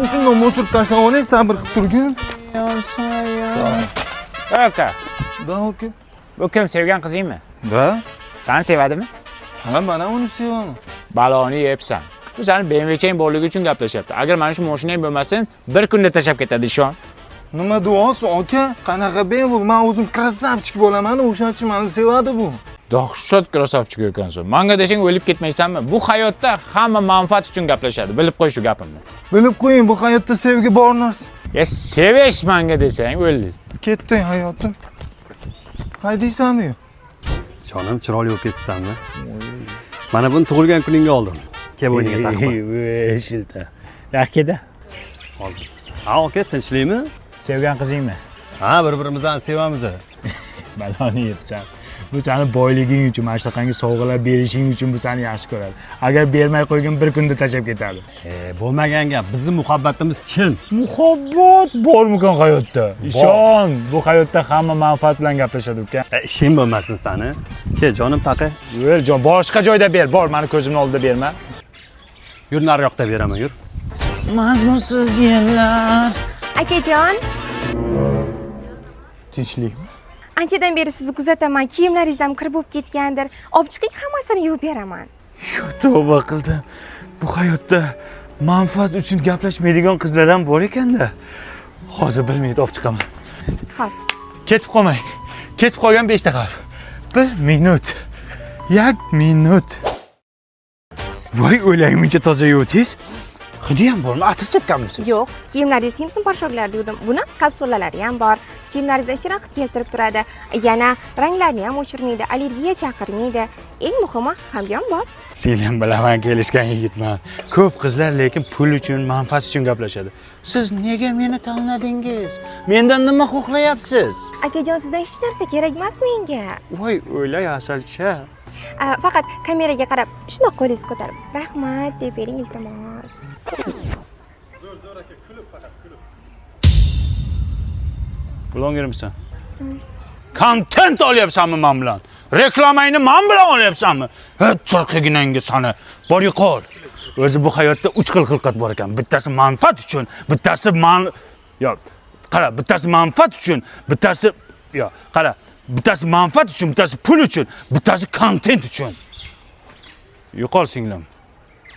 Shundan mo'sirib tashlab olay, sabr qilib turgin. Aka. Da, oka. Bu kim, sevgan qizingmi? Da? Seni sevadimi? Ha, men uni sevaman. Baloni yebsan. Bu seni BMW'chang borligi uchun gaplashyapti. Agar mana shu mashinang bo'lmasin, bir kunda tashlab ketadi, ishon. Nima duosi, aka? Qanaqa ben bu? Men o'zim krasavchik bo'laman, o'shaning uchun meni sevadi bu. Dahshat krasavchik ekansan. Menga desang o'lib ketmaysanmi? Bu hayotda hamma manfaat uchun gaplashadi. Bilib qo'y shu gapimni. Bilib qo'ying, bu hayotda sevgi bor narsa. Ya sevish menga desang o'l. Ketding hayotim. Haydaysanmi? Jonim, chiroyli bo'lib ketibsanmi? Mana buni tug'ilgan kuningga oldim. Kel bo'yniga taqma. Shilta. Yakida. Hozir. Ha, aka, tinchlikmi? Sevgan qizingmi? Ha, bir-birimizni sevamiz. Baloni yebsan. Bu seni boyliging uchun, mana shunaqangi sovg'alar berishing uchun bu seni yaxshi ko'radi. Agar bermay qo'ygin bir kunda tashlab ketadi. Bo'lmagan gap. Bizning muhabbatimiz chin. Muhabbat bormikan hayotda? Ishon, bu hayotda hamma manfaat bilan gaplashadi uka. Ishing bo'lmasin sani. Kel, jonim taqa. Yur, jon, boshqa joyda ber. Bor, meni ko'zimning oldida berma. Yur, nariroqda beraman, yur. Mazmunsiz yillar. Akajon, Tinchlikmi? anchadan beri sizni kuzataman. Kiyimlaringiz ham kir bo'lib ketgandir. Olib chiqing, hammasini yuvib beraman. Tavba qildim. Bu hayotda manfaat uchun gaplashmaydigan qizlar ham bor ekanda. Hozir 1 minut olib chiqaman. Xo'p. Ketib qolmang. Ketib qolgan 5 daqiqa. 1 minut. 1 minut. Voy, o'laymuncha toza yuvdingiz. Hidi ham bormi? Atir sepganmisiz? Yo'q, kiyimlaringizni simsim porshoqlarda yuvdim. Buni kapsulalari ham bor. Kiyimlaringizda shirin keltirib turadi. Yana ranglarni ham o'chirmaydi, allergiya chaqirmaydi. Eng muhimi, hamyon bor. Sen bilaman kelishgan yigitman. Ko'p qizlar lekin pul uchun, manfaat uchun gaplashadi. Siz nega meni tanladingiz? Mendan nima xohlayapsiz? Akajon, sizdan hech narsa kerak emas menga. Voy, o'ylay asalcha. Faqat kameraga qarab, shundoq qo'lingizni ko'tarib, rahmat deb bering, iltimos. Zo'r aka, kulib, faqat kulib. Bloggermisan? Kontent olyapsanmi men bilan? Reklamangni men bilan olyapsanmi? Turqiginangga sani. Bor yo'qol. O'zi bu hayotda 3 xil xilqat bor ekan. Bittasi manfaat uchun, bittasi qara, bittasi manfaat uchun, bittasi bittasi manfaat uchun, bittasi pul uchun, bittasi kontent uchun. Yo'qol singlim.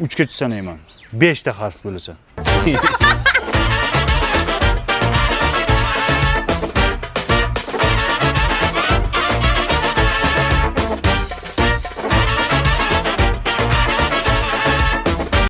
3 gacha sanayman. 5 ta harf bo'lasan.